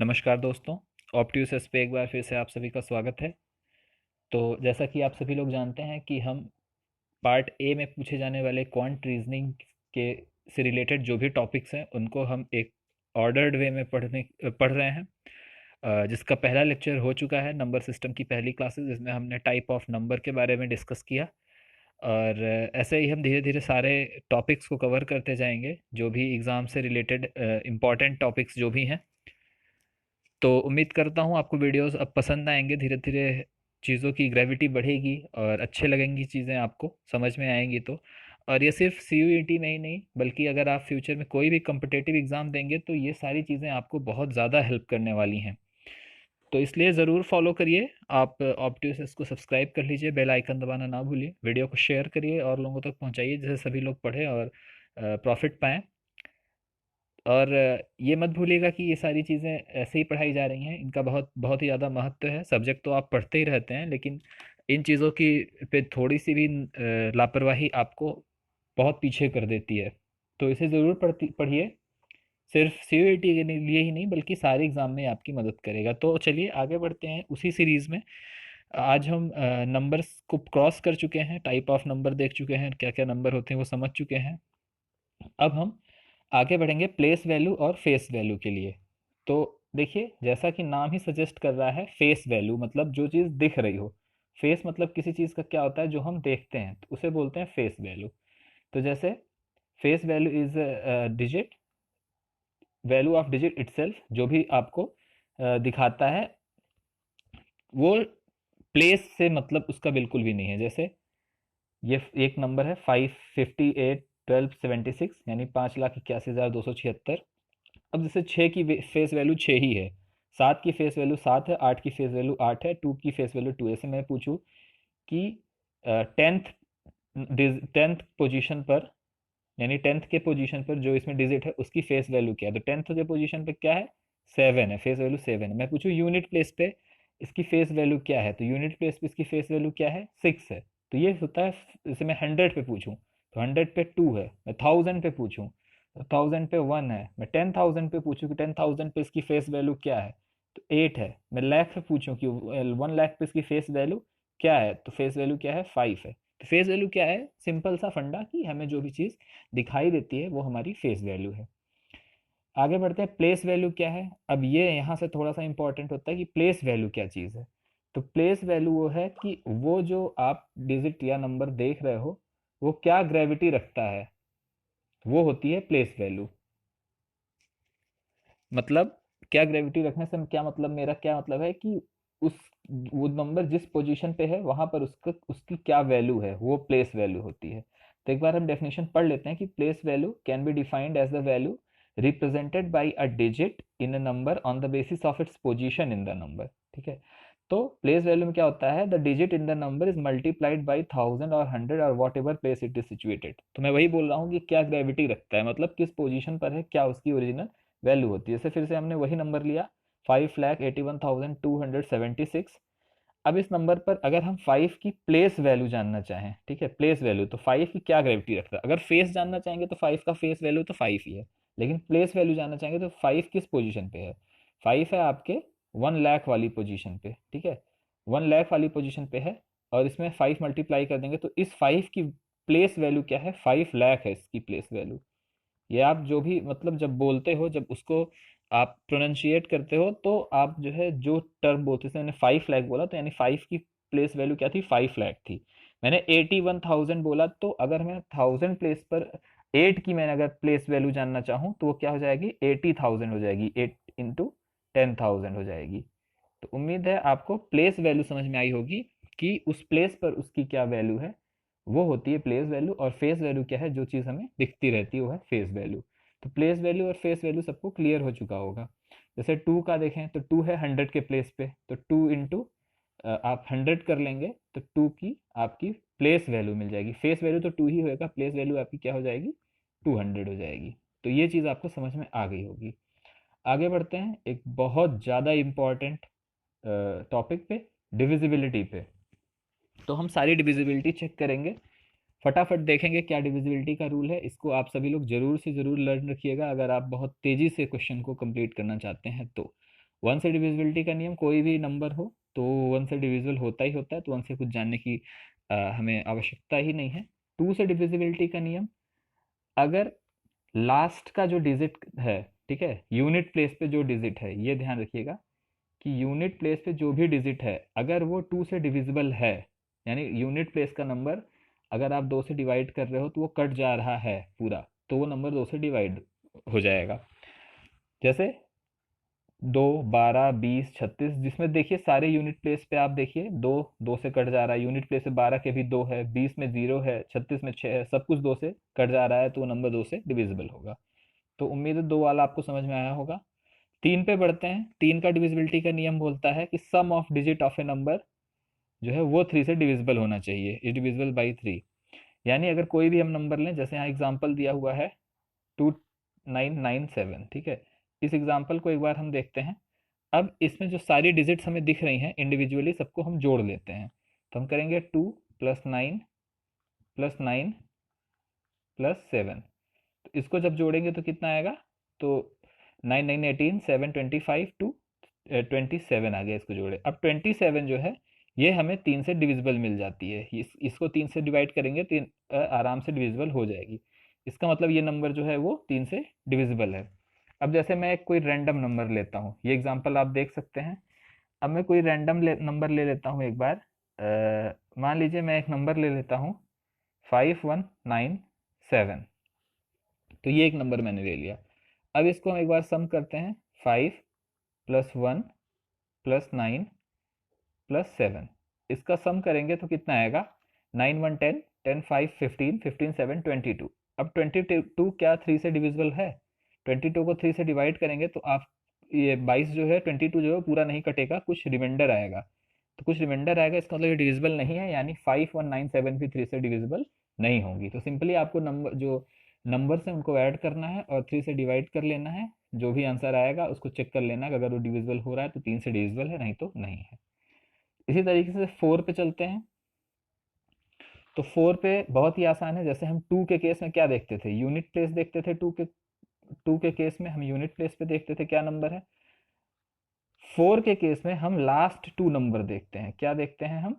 नमस्कार दोस्तों। ऑप्ट्यूसिस पे एक बार फिर से आप सभी का स्वागत है। तो जैसा कि आप सभी लोग जानते हैं कि हम पार्ट ए में पूछे जाने वाले क्वांट रीजनिंग के से रिलेटेड जो भी टॉपिक्स हैं उनको हम एक ऑर्डर्ड वे में पढ़ रहे हैं। जिसका पहला लेक्चर हो चुका है नंबर सिस्टम की पहली क्लासेस, जिसमें हमने टाइप ऑफ नंबर के बारे में डिस्कस किया। और ऐसे ही हम धीरे धीरे सारे टॉपिक्स को कवर करते जाएंगे, जो भी एग्ज़ाम से रिलेटेड इम्पॉर्टेंट टॉपिक्स जो भी हैं। तो उम्मीद करता हूँ आपको वीडियोस अब पसंद आएंगे। धीरे धीरे चीज़ों की ग्रेविटी बढ़ेगी और अच्छे लगेंगी, चीज़ें आपको समझ में आएंगी। तो और ये सिर्फ CUET में ही नहीं, बल्कि अगर आप फ्यूचर में कोई भी कम्पिटेटिव एग्ज़ाम देंगे तो ये सारी चीज़ें आपको बहुत ज़्यादा हेल्प करने वाली हैं। तो इसलिए ज़रूर फॉलो करिए। आप ऑप्टिवस को सब्सक्राइब कर लीजिए, बेल आइकन दबाना ना भूलिए, वीडियो को शेयर करिए और लोगों तक पहुंचाइए जिससे सभी लोग पढ़ें और प्रॉफिट पाएँ। और ये मत भूलिएगा कि ये सारी चीज़ें ऐसे ही पढ़ाई जा रही हैं, इनका बहुत बहुत ही ज़्यादा महत्व है। सब्जेक्ट तो आप पढ़ते ही रहते हैं, लेकिन इन चीज़ों की पे थोड़ी सी भी लापरवाही आपको बहुत पीछे कर देती है। तो इसे ज़रूर पढ़िए। सिर्फ CUET के लिए ही नहीं, बल्कि सारे एग्ज़ाम में आपकी मदद करेगा। तो चलिए आगे बढ़ते हैं उसी सीरीज़ में। आज हम नंबर्स को क्रॉस कर चुके हैं, टाइप ऑफ नंबर देख चुके हैं, क्या क्या नंबर होते हैं वो समझ चुके हैं। अब हम आगे बढ़ेंगे प्लेस वैल्यू और फेस वैल्यू के लिए। तो देखिए, जैसा कि नाम ही सजेस्ट कर रहा है, फेस वैल्यू मतलब जो चीज़ दिख रही हो। फेस मतलब किसी चीज़ का क्या होता है, जो हम देखते हैं, तो उसे बोलते हैं फेस वैल्यू। तो जैसे face value is digit, value of digit itself, जो भी आपको दिखाता है वो प्लेस से मतलब उसका बिल्कुल भी नहीं है। जैसे ये एक नंबर है 558 1276, यानी 5,81,276। अब जैसे 6 की फेस वैल्यू 6 ही है, 7 की फेस वैल्यू 7 है, 8 की फेस वैल्यू 8 है, 2 की फेस वैल्यू 2 है। ऐसे मैं पूछूं कि टेंथ टेंथ पोजीशन पर, यानी टेंथ के पोजीशन पर जो इसमें डिजिट है उसकी फेस वैल्यू क्या है, तो टेंथ के पोजीशन पे क्या है, 7 है, फेस वैल्यू 7 है। मैं पूछूं यूनिट प्लेस पे इसकी फेस वैल्यू क्या है, तो यूनिट प्लेस पे इसकी फेस वैल्यू क्या है, 6 है। तो ये होता है। जैसे मैं 100 पे पूछूं तो 100 पे 2 है। मैं 1000 पे पूछूं तो 1000 पे 1 है। मैं 10,000 पे पूछूं कि 10,000 पे इसकी फेस वैल्यू क्या है, तो 8 है। मैं लाख पे पूछूं कि 1 लाख पे इसकी फेस वैल्यू क्या है, तो फेस वैल्यू क्या है, 5 है। तो फेस वैल्यू क्या है, सिंपल सा फंडा कि हमें जो भी चीज़ दिखाई देती है वो हमारी फेस वैल्यू है। आगे बढ़ते हैं, प्लेस वैल्यू क्या है। अब ये यहाँ से थोड़ा सा इंपॉर्टेंट होता है कि प्लेस वैल्यू क्या चीज़ है। तो प्लेस वैल्यू वो है कि वो जो आप डिजिट या नंबर देख रहे हो वो क्या ग्रेविटी रखता है, वो होती है प्लेस वैल्यू। मतलब क्या ग्रेविटी रखने से क्या मतलब, मेरा क्या मतलब है कि उस वो नंबर जिस पोजीशन पे है वहां पर उसका उसकी क्या वैल्यू है, वो प्लेस वैल्यू होती है। तो एक बार हम डेफिनेशन पढ़ लेते हैं कि place value can be defined as the value represented by a digit in a number on the basis of its position in the number. ठीक है। तो प्लेस वैल्यू में क्या होता है, the digit in the number is multiplied by 1000 और 100 और whatever place it is situated. तो मैं वही बोल रहा हूँ कि क्या ग्रेविटी रखता है, मतलब किस पोजीशन पर है, क्या उसकी ओरिजिनल वैल्यू होती है। जैसे फिर से हमने वही नंबर लिया, 5,81,276। अब इस नंबर पर अगर हम 5 की प्लेस वैल्यू जानना चाहें, ठीक है, प्लेस वैल्यू, तो 5 की क्या ग्रेविटी रखता है। अगर फेस जानना चाहेंगे तो 5 का फेस वैल्यू तो 5 ही है, लेकिन प्लेस वैल्यू जानना चाहेंगे तो 5 किस पोजीशन पे है, 5 है आपके 1 लाख वाली पोजीशन पे। ठीक है, 1 लाख वाली पोजीशन पे है, और इसमें 5 मल्टीप्लाई कर देंगे तो इस 5 की प्लेस वैल्यू क्या है, 5 लाख है इसकी प्लेस वैल्यू। ये आप जो भी मतलब जब बोलते हो, जब उसको आप प्रोनाउंशिएट करते हो, तो आप जो है जो टर्म बोलते थे, मैंने 5 लाख बोला तो यानी 5 की प्लेस वैल्यू क्या थी, 5 लाख थी। मैंने 81,000 बोला तो अगर मैं 1000 प्लेस पर 8 की मैंने अगर प्लेस वैल्यू जानना चाहूँ तो वो क्या हो जाएगी, 80,000 हो जाएगी, 8 इंटू 10,000 हो जाएगी। तो उम्मीद है आपको प्लेस वैल्यू समझ में आई होगी कि उस प्लेस पर उसकी क्या वैल्यू है, वो होती है प्लेस वैल्यू। और फेस वैल्यू क्या है, जो चीज़ हमें दिखती रहती है वो है फेस वैल्यू। तो प्लेस वैल्यू और फेस वैल्यू सबको क्लियर हो चुका होगा। जैसे 2 का देखें तो 2 है 100 के प्लेस पे, तो 2 इंटू आप 100 कर लेंगे तो 2 की आपकी प्लेस वैल्यू मिल जाएगी। फेस वैल्यू तो 2 ही होएगा, प्लेस वैल्यू आपकी क्या हो जाएगी, 200 हो जाएगी। तो ये चीज़ आपको समझ में आ गई होगी। आगे बढ़ते हैं एक बहुत ज़्यादा इम्पॉर्टेंट टॉपिक पे, डिविजिबिलिटी पे। तो हम सारी डिविजिबिलिटी चेक करेंगे, फटाफट देखेंगे क्या डिविजिबिलिटी का रूल है। इसको आप सभी लोग जरूर से जरूर लर्न रखिएगा अगर आप बहुत तेजी से क्वेश्चन को कंप्लीट करना चाहते हैं तो। वन से डिविजिबिलिटी का नियम, कोई भी नंबर हो तो वन से डिविजिबल होता ही होता है, तो वन से कुछ जानने की हमें आवश्यकता ही नहीं है। टू से डिविजिबिलिटी का नियम, अगर लास्ट का जो डिजिट है, ठीक है, यूनिट प्लेस पे जो डिजिट है, ये ध्यान रखिएगा कि यूनिट प्लेस पे जो भी डिजिट है अगर वो टू से डिविजिबल है, यानी यूनिट प्लेस का नंबर अगर आप दो से डिवाइड कर रहे हो तो वो कट जा रहा है पूरा, तो वो नंबर दो से डिवाइड हो जाएगा। जैसे 2, 12, 20, 36, जिसमें देखिए सारे यूनिट प्लेस पे आप देखिए दो दो से कट जा रहा है, यूनिट प्लेस पे 12 के भी दो है, 20 में 0 है, 36 में 6 है, सब कुछ दो से कट जा रहा है, तो वो नंबर दो से डिविजिबल होगा। तो उम्मीद है दो वाला आपको समझ में आया होगा। तीन पे बढ़ते हैं। तीन का डिविजिबिलिटी का नियम बोलता है कि sum of digit of a number जो है वो थ्री से डिविजिबल होना चाहिए, इज डिविजिबल बाई थ्री। यानी अगर कोई भी हम नंबर लें, जैसे यहाँ एग्जांपल दिया हुआ है 2997, ठीक है, इस एग्जांपल को एक बार हम देखते हैं। अब इसमें जो सारी डिजिट्स हमें दिख रही हैं इंडिविजुअली, सबको हम जोड़ लेते हैं। तो हम करेंगे 2 + 9 + 9 + 7। तो इसको जब जोड़ेंगे तो कितना आएगा, तो 9 9 18, 7 25 टू 27 आ गया, इसको जोड़े। अब 27 जो है ये हमें तीन से डिविजिबल मिल जाती है, इसको तीन से डिवाइड करेंगे, तीन आराम से डिविजिबल हो जाएगी। इसका मतलब ये नंबर जो है वो तीन से डिविजिबल है। अब जैसे मैं कोई रैंडम नंबर लेता हूँ, ये एग्जांपल आप देख सकते हैं। अब मैं कोई रैंडम नंबर ले लेता हूँ एक बार, मान लीजिए मैं एक नंबर ले लेता हूँ 5197। तो ये एक नंबर मैंने ले लिया। अब इसको हम एक बार सम करते हैं, 5 + 1 + 9 + 7। इसका सम करेंगे तो कितना आएगा, 9 1 10, 10 5 15, 15 7 22। अब 22 क्या थ्री से डिविजिबल है? 22 को थ्री से डिवाइड करेंगे तो आप ये 22 जो है, 22 जो है पूरा नहीं कटेगा, कुछ रिमाइंडर आएगा। तो कुछ रिमाइंडर आएगा, इसका मतलब ये डिविजिबल नहीं है, यानी 5197 भी थ्री से डिविजिबल नहीं होगी। तो सिंपली आपको नंबर जो नंबर्स हैं उनको ऐड करना है और थ्री से डिवाइड कर लेना है, जो भी आंसर आएगा उसको चेक कर लेना है, अगर वो डिविजिबल हो रहा है तो तीन से डिविजिबल है, नहीं तो नहीं है। इसी तरीके से फोर पे चलते हैं। तो फोर पे बहुत ही आसान है। जैसे हम टू के केस में क्या देखते थे, यूनिट प्लेस देखते थे। टू के केस में हम यूनिट प्लेस पे देखते थे क्या नंबर है। फोर के केस में हम लास्ट टू नंबर देखते हैं। क्या देखते हैं हम,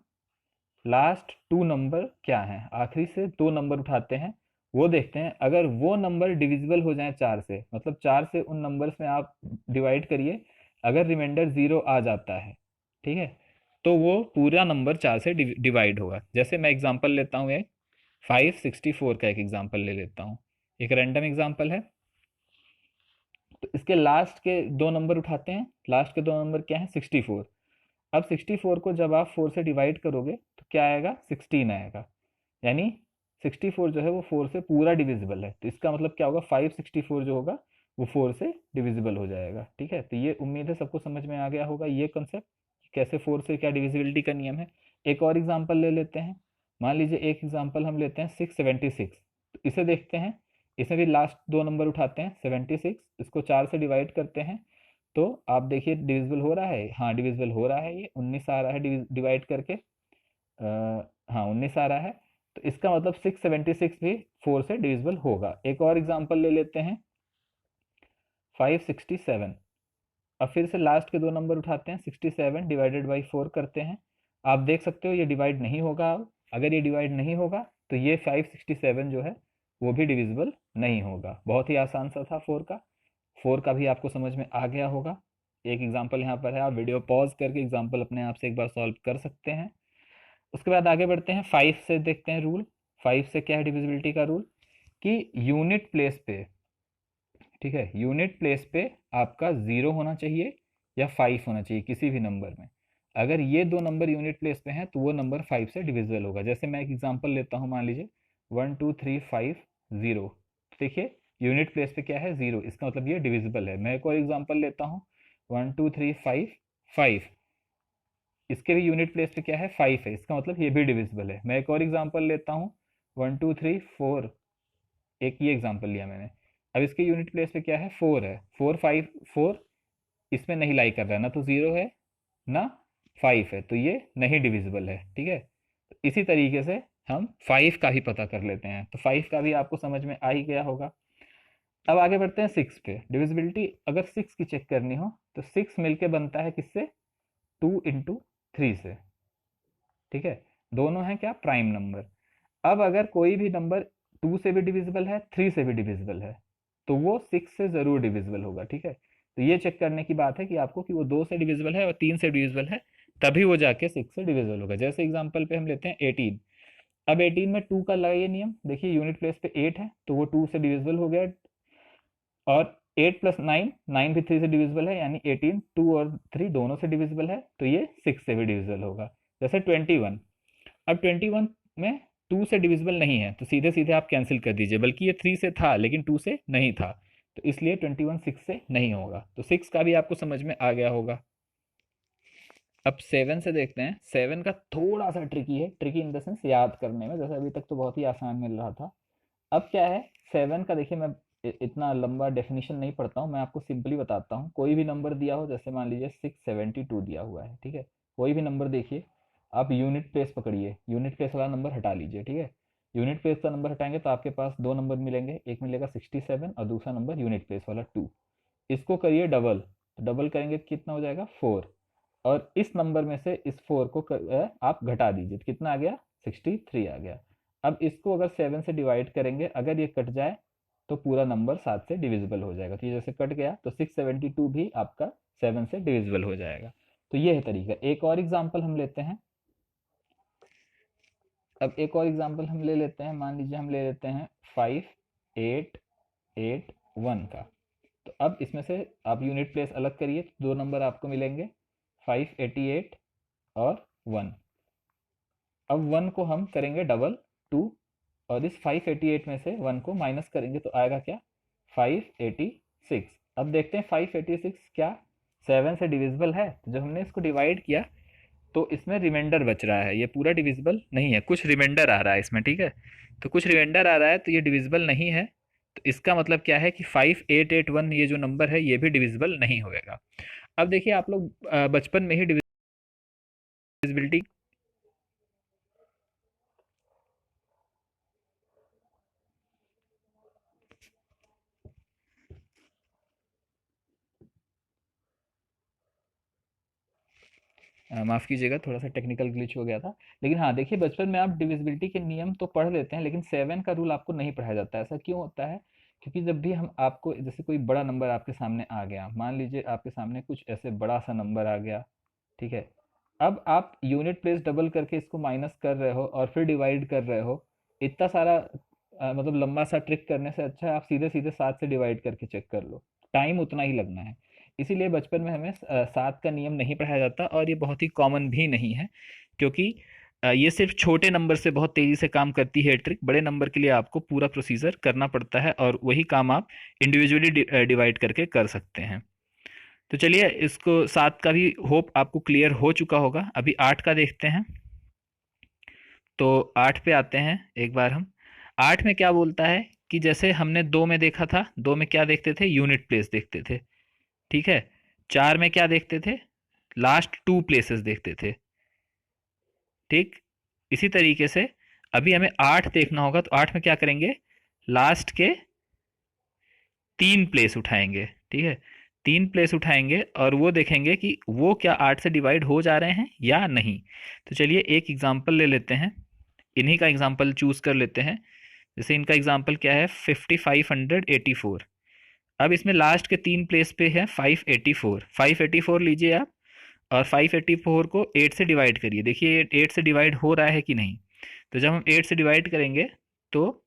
लास्ट टू नंबर क्या है, आखिरी से दो नंबर उठाते हैं, वो देखते हैं। अगर वो नंबर डिविजिबल हो जाए चार से, मतलब चार से उन नंबर्स में आप डिवाइड करिए, अगर रिमाइंडर जीरो आ जाता है, ठीक है, तो वो पूरा नंबर चार से डिवाइड होगा। जैसे मैं एग्जांपल लेता हूँ एक 564 का एक एग्जांपल ले लेता हूँ, एक रैंडम एग्जांपल है। तो इसके लास्ट के दो नंबर उठाते हैं, लास्ट के दो नंबर क्या है, 64। अब 64 को जब आप 4 से डिवाइड करोगे तो क्या आएगा, 16 आएगा। यानी 64 जो है वो 4 से पूरा डिविजिबल है। तो इसका मतलब क्या होगा, 564 जो होगा वो 4 से डिविजिबल हो जाएगा। ठीक है, तो ये उम्मीद है सबको समझ में आ गया होगा ये कंसेप्ट, कैसे 4 से क्या डिविजिबिलिटी का नियम है। एक और एग्जांपल ले लेते हैं। मान लीजिए एक एग्जांपल हम लेते हैं 676। तो इसे देखते हैं, इसमें भी लास्ट दो नंबर उठाते हैं 76, इसको 4 से डिवाइड करते हैं तो आप देखिए डिविजिबल हो रहा है, हाँ डिविजिबल हो रहा है, ये 19 आ रहा है डिवाइड करके, हाँ 19 आ रहा है। तो इसका मतलब 676 भी 4 से डिविजिबल होगा। एक और एग्जांपल ले लेते हैं 567। अब फिर से लास्ट के दो नंबर उठाते हैं, 67 डिवाइडेड बाई 4 करते हैं। आप देख सकते हो ये डिवाइड नहीं होगा। अब अगर ये डिवाइड नहीं होगा तो ये 567 जो है वो भी डिविजिबल नहीं होगा। बहुत ही आसान सा था फोर का भी आपको समझ में आ गया होगा। एक एग्जांपल यहाँ पर है, आप वीडियो पॉज करके एग्जांपल अपने आप से एक बार सॉल्व कर सकते हैं। उसके बाद आगे बढ़ते हैं, 5 से देखते हैं रूल। 5 से क्या है डिविजिबिलिटी का रूल, कि यूनिट प्लेस पे, ठीक है, यूनिट प्लेस पे आपका 0 होना चाहिए या 5 होना चाहिए किसी भी नंबर में। अगर ये दो नंबर यूनिट प्लेस पे हैं तो वो नंबर 5 से डिविजिबल होगा। जैसे मैं एक एग्जांपल लेता हूँ, मान लीजिए 1 2 3 5 0। देखिए यूनिट प्लेस पे क्या है, 0, इसका मतलब ये डिविजिबल है। मैं एक और एग्जांपल लेता हूँ 1 2 3 5 5, इसके भी यूनिट प्लेस पे क्या है, 5 है, इसका मतलब ये भी डिविजिबल है। मैं एक और एग्जांपल लेता हूँ 1 2 3 4, एक ये एग्जांपल लिया मैंने। अब इसके यूनिट प्लेस पे क्या है, 4 है, 4 5 4 इसमें नहीं लाई कर रहा है, ना तो 0 है ना 5 है, तो ये नहीं डिविजिबल है। ठीक है, तो इसी तरीके से हम 5 का ही पता कर लेते हैं। तो 5 का भी आपको समझ में आ ही गया होगा। अब आगे बढ़ते हैं 6 पे। डिविजिबिलिटी अगर 6 की चेक करनी हो तो 6 मिलके बनता है किससे? 2 इंटू 3 से। ठीक है, दोनों हैं क्या? Prime number. अब अगर कोई भी नंबर 2 से भी डिविजिबल है, 3 से भी डिविजिबल है, तो वो 6 से ज़रूर डिविजिबल होगा। ठीक है, तो ये चेक करने की बात है कि आपको कि वो 2 से डिविजिबल है और 3 से डिविजिबल है, तभी वो जाके 6 से डिविजिबल होगा। जैसे एग्जांपल पे हम लेते हैं 18। अब 18 में 2 का लगाइए नियम, देखिए यूनिट प्लेस पे 8 है तो वो 2 से डिविजिबल हो गया। और 8 प्लस 9, 9 भी 3 से डिविजिबल है, यानी 18 2 और 3 दोनों से डिविजिबल है, तो ये 6 से भी डिविजिबल होगा। जैसे 21। अब 21 में 2 से डिविजिबल नहीं है तो सीधे सीधे आप कैंसिल कर दीजिए, बल्कि ये 3 से था लेकिन 2 से नहीं था, तो इसलिए 21 6 से नहीं होगा। तो 6 का भी आपको समझ में आ गया होगा। अब 7 से देखते हैं। 7 का थोड़ा सा ट्रिकी है, ट्रिकी इन द सेंस याद करने में, जैसे अभी तक तो बहुत ही आसान मिल रहा था। अब क्या है 7 का, देखिए मैं इतना लंबा डेफिनेशन नहीं पढ़ता हूँ, मैं आपको सिंपली बताता हूँ। कोई भी नंबर दिया हो, जैसे मान लीजिए 672 दिया हुआ है, ठीक है, कोई भी नंबर देखिए, आप यूनिट प्लेस पकड़िए, यूनिट प्लेस वाला नंबर हटा लीजिए। ठीक है, यूनिट प्लेस का नंबर हटाएंगे तो आपके पास दो नंबर मिलेंगे, एक मिलेगा 67 और दूसरा नंबर यूनिट प्लेस वाला 2। इसको करिए डबल, तो डबल करेंगे तो कितना हो जाएगा 4। और इस नंबर में से इस 4 को आप घटा दीजिए तो कितना आ गया 63 आ गया। अब इसको अगर 7 से डिवाइड करेंगे, अगर ये कट जाए तो पूरा नंबर 7 से डिविजिबल हो जाएगा। तो ये जैसे कट गया तो 672 भी आपका 7 से डिविजिबल हो जाएगा। तो ये है तरीका। एक और एग्जाम्पल हम लेते हैं। अब एक और एग्जाम्पल हम ले लेते हैं, मान लीजिए हम ले लेते हैं 5881 का। तो अब इसमें से आप यूनिट प्लेस अलग करिए तो दो नंबर आपको मिलेंगे 588 और 1। अब 1 को हम करेंगे डबल 2, और इस 588 में से 1 को माइनस करेंगे तो आएगा क्या 586। अब देखते हैं 586 क्या 7 से डिविजिबल है? तो जब हमने इसको डिवाइड किया तो इसमें रिमाइंडर बच रहा है, ये पूरा डिविजिबल नहीं है, कुछ रिमाइंडर आ रहा है इसमें। ठीक है, तो कुछ रिमाइंडर आ रहा है तो ये डिविजिबल नहीं है। तो इसका मतलब क्या है कि 5881 ये जो नंबर है ये भी डिविजिबल नहीं होएगा। अब देखिए आप लोग बचपन में ही डिविजिबिलिटी माफ़ कीजिएगा, थोड़ा सा टेक्निकल ग्लिच हो गया था। लेकिन हाँ देखिए, बचपन में आप डिविजिबिलिटी के नियम तो पढ़ लेते हैं, लेकिन 7 का रूल आपको नहीं पढ़ाया जाता है। ऐसा क्यों होता है? क्योंकि जब भी हम आपको, जैसे कोई बड़ा नंबर आपके सामने आ गया, मान लीजिए आपके सामने कुछ ऐसे बड़ा सा नंबर आ गया, ठीक है, अब आप यूनिट प्लेस डबल करके इसको माइनस कर रहे हो और फिर डिवाइड कर रहे हो, इतना सारा मतलब लंबा सा ट्रिक करने से अच्छा है आप सीधे सीधे 7 से डिवाइड करके चेक कर लो, टाइम उतना ही लगना है। इसीलिए बचपन में हमें 7 का नियम नहीं पढ़ाया जाता, और ये बहुत ही कॉमन भी नहीं है, क्योंकि ये सिर्फ छोटे नंबर से बहुत तेज़ी से काम करती है ट्रिक। बड़े नंबर के लिए आपको पूरा प्रोसीजर करना पड़ता है, और वही काम आप इंडिविजुअली डिवाइड करके कर सकते हैं। तो चलिए, इसको 7 का भी होप आपको क्लियर हो चुका होगा। अभी 8 का देखते हैं। तो 8 पे आते हैं एक बार हम। 8 में क्या बोलता है कि जैसे हमने 2 में देखा था, 2 में क्या देखते थे? यूनिट प्लेस देखते थे। ठीक है, 4 में क्या देखते थे? लास्ट 2 प्लेसेस देखते थे। ठीक, इसी तरीके से अभी हमें 8 देखना होगा, तो 8 में क्या करेंगे? लास्ट के 3 प्लेस उठाएंगे। ठीक है, 3 प्लेस उठाएंगे और वो देखेंगे कि वो क्या 8 से डिवाइड हो जा रहे हैं या नहीं। तो चलिए एक एग्जांपल ले लेते हैं, इन्हीं का एग्जांपल चूज कर लेते हैं। जैसे इनका एग्जांपल क्या है? 5584। अब इसमें लास्ट के 3 प्लेस पे है 584। 584 लीजिए आप, और 584 को 8 से डिवाइड करिए, देखिए 8 से डिवाइड हो रहा है कि नहीं। तो जब हम 8 से डिवाइड करेंगे तो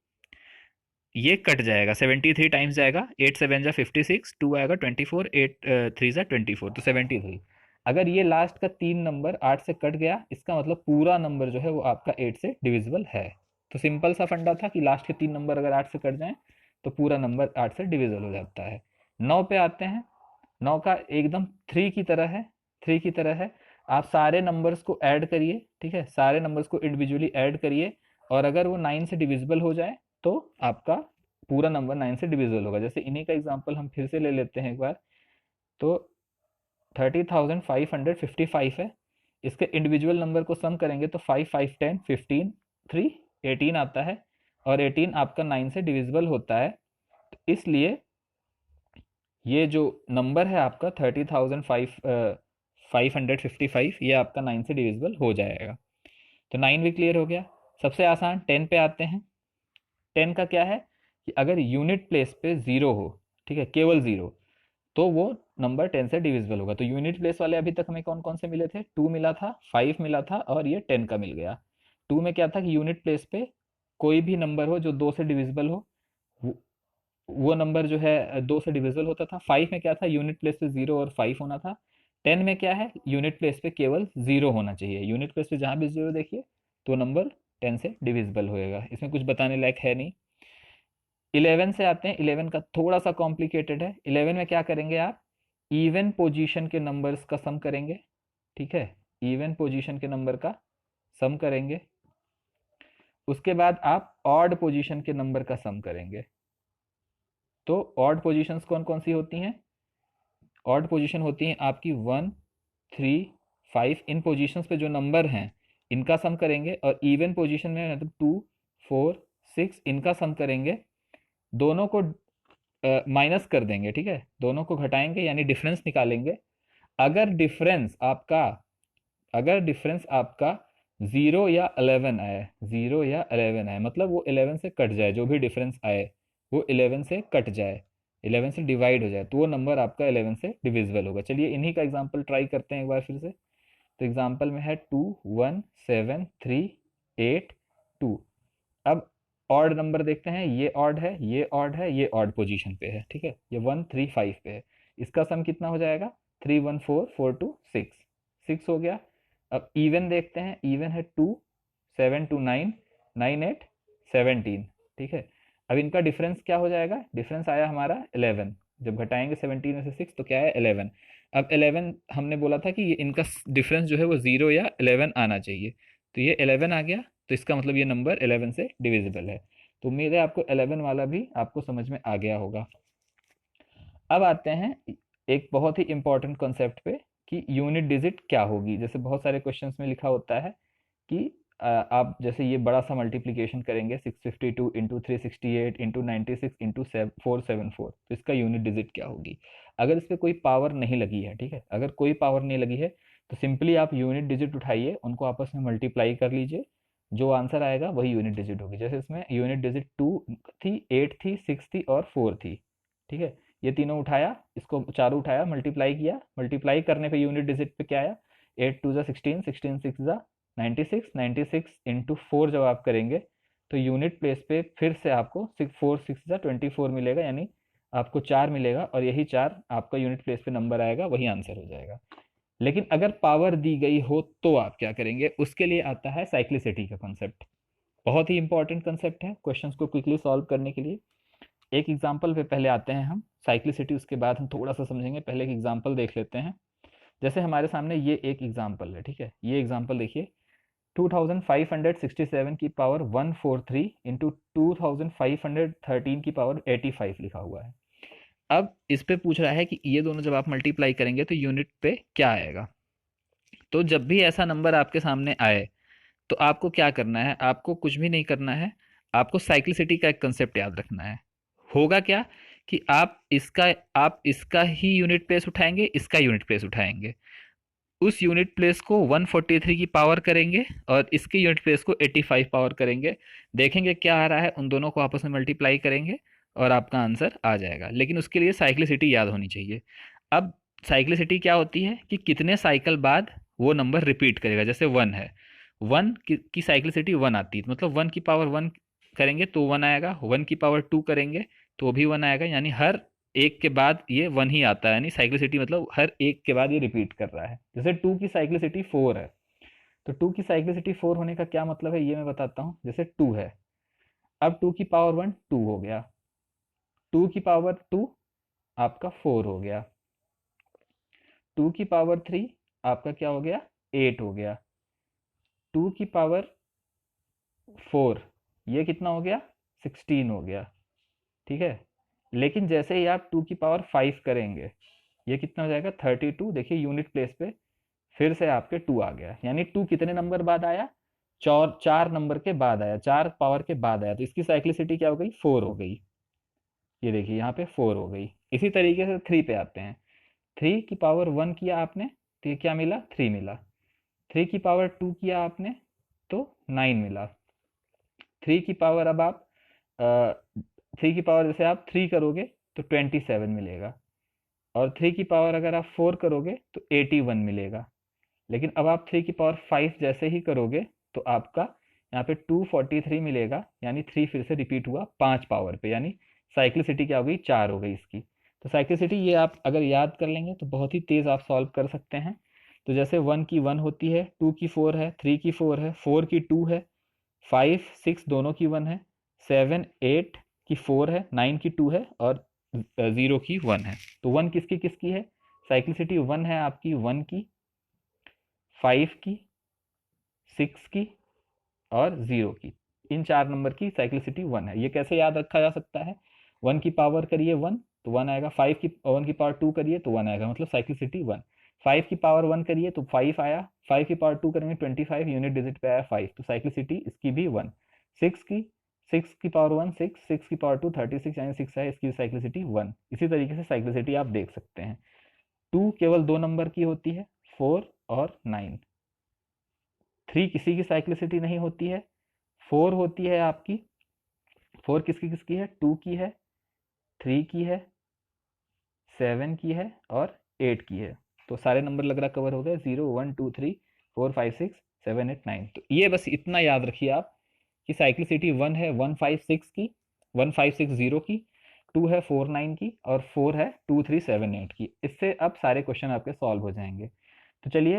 ये कट जाएगा, 73 टाइम्स जाएगा, 8 7 जा 56, 2 आएगा 24, 8 3 जा 24, तो 73। अगर ये लास्ट का 3 नंबर 8 से कट गया, इसका मतलब पूरा नंबर जो है वो आपका 8 से डिविजिबल है। तो सिंपल सा फंडा था कि लास्ट के 3 नंबर अगर 8 से कट जाएं तो पूरा नंबर 8 से डिविजिबल हो जाता है। 9 पे आते हैं। 9 का एकदम 3 की तरह है, 3 की तरह है। आप सारे नंबर्स को ऐड करिए, ठीक है, सारे नंबर्स को इंडिविजुअली ऐड करिए, और अगर वो 9 से डिविजिबल हो जाए तो आपका पूरा नंबर 9 से डिविजिबल होगा। जैसे इन्हीं का एग्जांपल हम फिर से ले लेते हैं एक बार। तो 30,555 है, इसके इंडिविजुअल नंबर को सम करेंगे तो 5 5 10 15 3 18 आता है, और 18 आपका 9 से डिविजिबल होता है। तो इसलिए ये जो नंबर है आपका 30,555 ये आपका 9 से डिविजिबल हो जाएगा। तो 9 भी क्लियर हो गया। सबसे आसान 10 पे आते हैं। 10 का क्या है कि अगर यूनिट प्लेस पे ज़ीरो हो, ठीक है, केवल ज़ीरो, तो वो नंबर 10 से डिविजिबल होगा। तो यूनिट प्लेस वाले अभी तक हमें कौन कौन से मिले थे? 2 मिला था, 5 मिला था और ये 10 का मिल गया। 2 में क्या था कि यूनिट प्लेस पे कोई भी नंबर हो जो 2 से डिविजिबल हो, वो वो नंबर जो है 2 से डिविजिबल होता था। 5 में क्या था? यूनिट प्लेस पे 0 और 5 होना था। 10 में क्या है? यूनिट प्लेस पे केवल 0 होना चाहिए। यूनिट प्लेस पे जहाँ भी 0 देखिए तो नंबर 10 से डिविजिबल होएगा। इसमें कुछ बताने लायक है नहीं। 11 से आते हैं। 11 का थोड़ा सा कॉम्प्लिकेटेड है। 11 में क्या करेंगे आप? इवन पोजीशन के नंबर्स का सम करेंगे, ठीक है, इवन पोजीशन के नंबर का सम करेंगे। उसके बाद आप ऑड पोजीशन के नंबर का सम करेंगे। तो ऑड पोजीशंस कौन कौन सी होती हैं? ऑड पोजीशन होती हैं आपकी 1, 3, 5। इन पोजीशंस पे जो नंबर हैं इनका सम करेंगे। और इवन पोजीशन में मतलब 2, 4, 6 इनका सम करेंगे। दोनों को माइनस कर देंगे, ठीक है, दोनों को घटाएंगे यानी डिफरेंस निकालेंगे। अगर डिफरेंस आपका अगर डिफरेंस आपका 0 या 11 आए, 0 या 11 आए मतलब वो 11 से कट जाए, जो भी डिफरेंस आए वो 11 से कट जाए, 11 से डिवाइड हो जाए, तो वो नंबर आपका 11 से डिविजिबल होगा। चलिए इन्हीं का एग्जांपल ट्राई करते हैं एक बार फिर से। तो एग्जांपल में है 2, 1, 7, 3, 8, 2। अब ऑड नंबर देखते हैं। ये ऑड है, ये ऑड है, ये ऑड पोजीशन पे है, ठीक है, ये 1, 3, 5 पे है। इसका सम कितना हो जाएगा? 3, 1, 4, 4, 2, 6, 6 हो गया। अब इवन देखते हैं। इवन है 2, 7, 2, 9, 9, 8, 17, ठीक है। अब इनका डिफरेंस क्या हो जाएगा? डिफरेंस आया हमारा 11। जब घटाएंगे 17 में से 6 तो क्या है? 11। अब 11 हमने बोला था कि ये इनका डिफरेंस जो है वो 0 या 11 आना चाहिए। तो ये 11 आ गया, तो इसका मतलब ये नंबर 11 से डिविजिबल है। तो उम्मीद है आपको 11 वाला भी आपको समझ में आ गया होगा। अब आते हैं एक बहुत ही इंपॉर्टेंट कॉन्सेप्ट पे कि यूनिट डिजिट क्या होगी। जैसे बहुत सारे क्वेश्चंस में लिखा होता है कि आप जैसे ये बड़ा सा मल्टीप्लिकेशन करेंगे 652 इंटू 368 इंटू 96 इंटू 474, तो इसका यूनिट डिजिट क्या होगी? अगर इस पर कोई पावर नहीं लगी है, ठीक है, अगर कोई पावर नहीं लगी है तो सिंपली आप यूनिट डिजिट उठाइए, उनको आपस में मल्टीप्लाई कर लीजिए, जो आंसर आएगा वही यूनिट डिजिट होगी। जैसे इसमें यूनिट डिजिट 2 थी, 8 थी, 6 थी और 4 थी, ठीक है। ये तीनों उठाया, इसको चारों उठाया, मल्टीप्लाई किया, मल्टीप्लाई करने पे यूनिट डिजिट पे क्या आया? 8 टू ज़ा 16, 16 6 ज़ा 96, 96 इंटू 4 जब आप करेंगे तो यूनिट प्लेस पे फिर से आपको 4 6 ज़ा 24 मिलेगा, यानी आपको 4 मिलेगा और यही 4 आपका यूनिट प्लेस पे नंबर आएगा, वही आंसर हो जाएगा। लेकिन अगर पावर दी गई हो तो आप क्या करेंगे? उसके लिए आता है साइक्लिसिटी का कॉन्सेप्ट। बहुत ही इंपॉर्टेंट कंसेप्ट है क्वेश्चंस को क्विकली सॉल्व करने के लिए। एक एग्जांपल पे पहले आते हैं हम। साइक्लिसिटी उसके बाद हम थोड़ा सा समझेंगे, पहले एक एग्जांपल देख लेते हैं। जैसे हमारे सामने ये एक एग्जांपल है, ठीक है, ये एग्जांपल देखिए। 2567 की पावर 143 इंटू 2513 की पावर 85 लिखा हुआ है। अब इस पे पूछ रहा है कि ये दोनों जब आप मल्टीप्लाई करेंगे तो यूनिट पे क्या आएगा। तो जब भी ऐसा नंबर आपके सामने आए तो आपको क्या करना है? आपको कुछ भी नहीं करना है, आपको साइक्लिसिटी का एक कंसेप्ट याद रखना है। होगा क्या कि आप इसका ही यूनिट प्लेस उठाएंगे, इसका यूनिट प्लेस उठाएंगे, उस यूनिट प्लेस को 143 की पावर करेंगे और इसके यूनिट प्लेस को 85 पावर करेंगे। देखेंगे क्या आ रहा है, उन दोनों को आपस में मल्टीप्लाई करेंगे और आपका आंसर आ जाएगा। लेकिन उसके लिए साइक्लिसिटी याद होनी चाहिए। अब साइक्लिसिटी क्या होती है कि कितने साइकिल बाद वो नंबर रिपीट करेगा। जैसे 1 है, 1 की साइक्लिसिटी 1 आती है, मतलब 1 की पावर 1 करेंगे तो 1 आएगा, 1 की पावर 2 करेंगे तो भी 1 आएगा, यानी हर एक के बाद ये 1 ही आता है। यानी साइक्लिसिटी मतलब हर एक के बाद ये रिपीट कर रहा है। जैसे 2 की साइक्लिसिटी 4 है, तो 2 की साइक्लिसिटी 4 होने का क्या मतलब है ये मैं बताता हूँ। जैसे 2 है, अब 2 की पावर 1 2 हो गया, 2 की पावर 2 आपका 4 हो गया, 2 की पावर 3 आपका क्या हो गया? 8 हो गया, 2 की पावर 4 ये कितना हो गया? 16 हो गया, ठीक है। लेकिन जैसे ही आप 2 की पावर 5 करेंगे ये कितना हो जाएगा? 32। देखिए यूनिट प्लेस पे फिर से आपके 2 आ गया, यानी 2 कितने नंबर बाद आया? 4 नंबर के बाद आया, 4 पावर के बाद आया, तो इसकी साइक्लिसिटी क्या हो गई? 4 हो गई। ये देखिए यहाँ पे 4 हो गई। इसी तरीके से 3 पे आते हैं। 3 की पावर 1 किया आपने तो ये क्या मिला, 3 मिला। 3 की पावर 2 किया आपने तो 9 मिला। 3 की पावर अब आप 3 की पावर जैसे आप 3 करोगे तो 27 मिलेगा, और 3 की पावर अगर आप 4 करोगे तो 81 मिलेगा। लेकिन अब आप 3 की पावर 5 जैसे ही करोगे तो आपका यहाँ पे 243 मिलेगा, यानी 3 फिर से रिपीट हुआ 5 पावर पे, यानी साइक्लिसिटी क्या हो गई, 4 हो गई इसकी। तो साइक्लिसिटी ये आप अगर याद कर लेंगे तो बहुत ही तेज़ आप सॉल्व कर सकते हैं। तो जैसे 1 की 1 होती है, 2 की 4 है, 3 की 4 है, 4 की 2 है, 5 6 दोनों की 1 है, 7 8 की 4 है, 9 की 2 है, और 0 की 1 है। तो 1 किसकी किसकी है, साइक्लिसिटी 1 है आपकी 1 की, 5 की, 6 की और 0 की। इन 4 नंबर की साइक्लिसिटी 1 है। ये कैसे याद रखा जा सकता है, 1 की पावर करिए 1 तो 1 आएगा, 5 की 1 की पावर 2 करिए तो 1 आएगा, मतलब साइक्लिसिटी 1। 5 की पावर 1 करिए तो 5 आया, 5 की पावर 2 करेंगे 25, यूनिट डिजिट पे आया 5, तो साइक्लिसिटी इसकी भी 1। 6 की पावर 1 6, 6 की पावर 2 36, यानी 6 है, इसकी साइक्लिसिटी 1। इसी तरीके से साइक्लिसिटी आप देख सकते हैं। 2 केवल 2 नंबर की होती है, 4 और 9। 3 किसी की साइक्लिसिटी नहीं होती है, 4 होती है आपकी। 4 किसकी किसकी है, 2 की है, 3 की है, 7 की है और 8 की है। तो सारे नंबर लग रहा कवर हो गए, 0 1 2 3 4 5 6 7 8 9। तो ये बस इतना याद रखिए आप कि साइक्लिसिटी 1 है 156 की, 1560 की, 2 है 49 की, और 4 है 2378 की। इससे अब सारे क्वेश्चन आपके सॉल्व हो जाएंगे। तो चलिए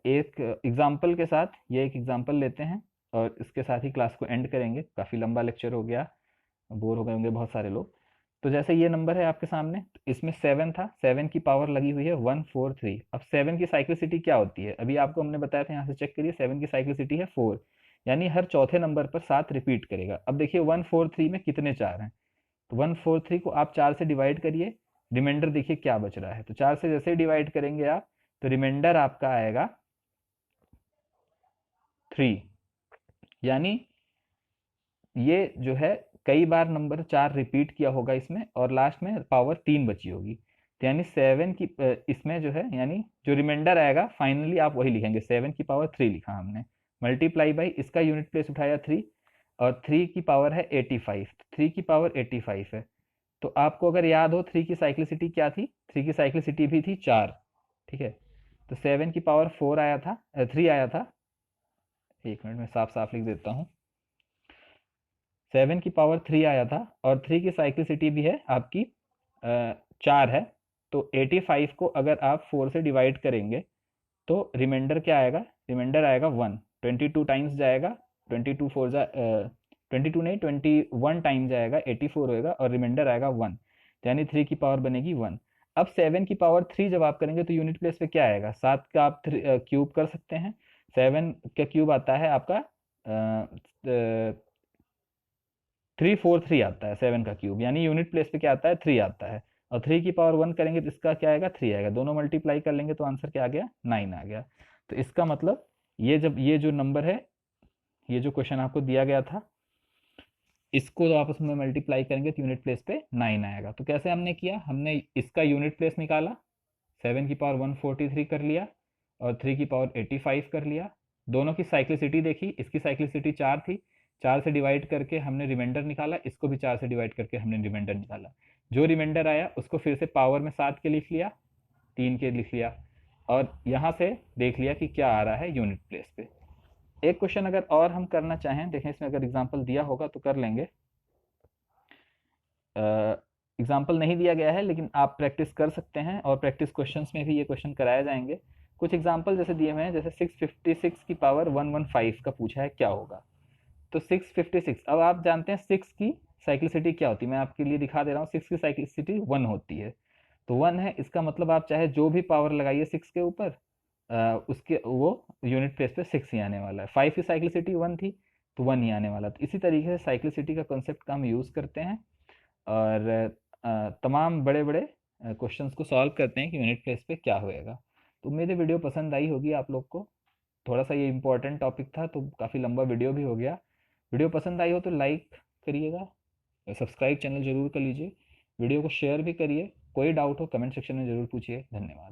एक एग्जाम्पल के साथ, ये एक एग्जाम्पल लेते हैं और इसके साथ ही क्लास को एंड करेंगे। काफ़ी लंबा लेक्चर हो गया, बोर हो गए होंगे बहुत सारे लोग। तो जैसे ये नंबर है आपके सामने, इसमें 7 था, 7 की पावर लगी हुई है 143। अब 7 की साइक्लिसिटी क्या होती है, अभी आपको हमने बताया था, यहाँ से चेक करिए, 7 की साइक्लिसिटी है 4, यानी हर चौथे नंबर पर 7 रिपीट करेगा। अब देखिए 143 में कितने 4 हैं, तो 143 को आप 4 से डिवाइड करिए, रिमाइंडर देखिए क्या बच रहा है। तो 4 से जैसे डिवाइड करेंगे आप तो रिमाइंडर आपका आएगा 3, यानी ये जो है कई बार नंबर 4 रिपीट किया होगा इसमें, और लास्ट में पावर 3 बची होगी। तो यानी 7 की इसमें जो है, यानी जो रिमाइंडर आएगा फाइनली आप वही लिखेंगे, 7 की पावर 3 लिखा हमने, मल्टीप्लाई बाई इसका यूनिट प्लेस उठाया 3, और 3 की पावर है 85, 3 की पावर 85 है। तो आपको अगर याद हो 3 की साइक्लिसिटी क्या थी, 3 की साइक्लिसिटी भी थी 4, ठीक है। तो 7 की पावर 4 आया था, 3 आया था, एक मिनट में साफ साफ लिख देता हूँ, 7 की पावर 3 आया था, और 3 की साइक्लिसिटी भी है आपकी 4 है। तो 85 को अगर आप 4 से डिवाइड करेंगे तो रिमाइंडर क्या आएगा, रिमाइंडर आएगा 1, 22 टाइम्स जाएगा, 22 4 जा 22 नहीं 21 टाइम जाएगा, 84 होएगा, और रिमाइंडर आएगा 1, यानी 3 की पावर बनेगी 1। अब 7 की पावर 3 जब आप करेंगे तो यूनिट प्लेस पे क्या आएगा, 7 का आप क्यूब कर सकते हैं, 7 का क्यूब आता है आपका 343 आता है 7 का क्यूब, यानी यूनिट प्लेस पे क्या आता है, 3 आता है। और 3 की पावर 1 करेंगे तो इसका क्या आएगा, 3 आएगा, दोनों मल्टीप्लाई कर लेंगे तो आंसर क्या आ गया, 9 आ गया। तो इसका मतलब ये जब ये जो नंबर है, ये जो क्वेश्चन आपको दिया गया था, इसको तो आपस में मल्टीप्लाई करेंगे तो यूनिट प्लेस पे 9 आएगा। तो कैसे हमने किया, हमने इसका यूनिट प्लेस निकाला, 7 की पावर 143 कर लिया और 3 की पावर 85 कर लिया। दोनों की साइक्लिसिटी देखी, इसकी साइक्लिसिटी 4 थी, 4 से डिवाइड करके हमने रिमाइंडर निकाला, इसको भी 4 से डिवाइड करके हमने रिमाइंडर निकाला। जो रिमाइंडर आया उसको फिर से पावर में 7 के लिख लिया, 3 के लिख लिया, और यहाँ से देख लिया कि क्या आ रहा है यूनिट प्लेस पे। एक क्वेश्चन अगर और हम करना चाहें, देखें इसमें अगर एग्जाम्पल दिया होगा तो कर लेंगे। एग्जाम्पल नहीं दिया गया है लेकिन आप प्रैक्टिस कर सकते हैं, और प्रैक्टिस क्वेश्चंस में भी ये क्वेश्चन कराए जाएंगे। कुछ एग्जाम्पल जैसे दिए हुए हैं, जैसे 656 की पावर 115 का पूछा है क्या होगा। तो 656, अब आप जानते हैं 6 की साइक्लिसिटी क्या होती है, मैं आपके लिए दिखा दे रहा हूँ। 6 की साइक्लिसिटी 1 होती है, तो 1 है, इसका मतलब आप चाहे जो भी पावर लगाइए 6 के ऊपर, उसके वो यूनिट प्लेस पे 6 ही आने वाला है। 5 की साइक्लिसिटी 1 थी तो 1 ही आने वाला। तो इसी तरीके से साइक्लिसिटी का कॉन्सेप्ट का हम यूज़ करते हैं, और तमाम बड़े बड़े क्वेश्चंस को सॉल्व करते हैं कि यूनिट प्लेस पे क्या होएगा। तो मेरी वीडियो पसंद आई होगी आप लोग को, थोड़ा सा ये इंपॉर्टेंट टॉपिक था तो काफ़ी लंबा वीडियो भी हो गया। वीडियो पसंद आई हो तो लाइक करिएगा, सब्सक्राइब चैनल ज़रूर कर लीजिए। वीडियो को शेयर भी करिए। कोई डाउट हो कमेंट सेक्शन में ज़रूर पूछिए। धन्यवाद।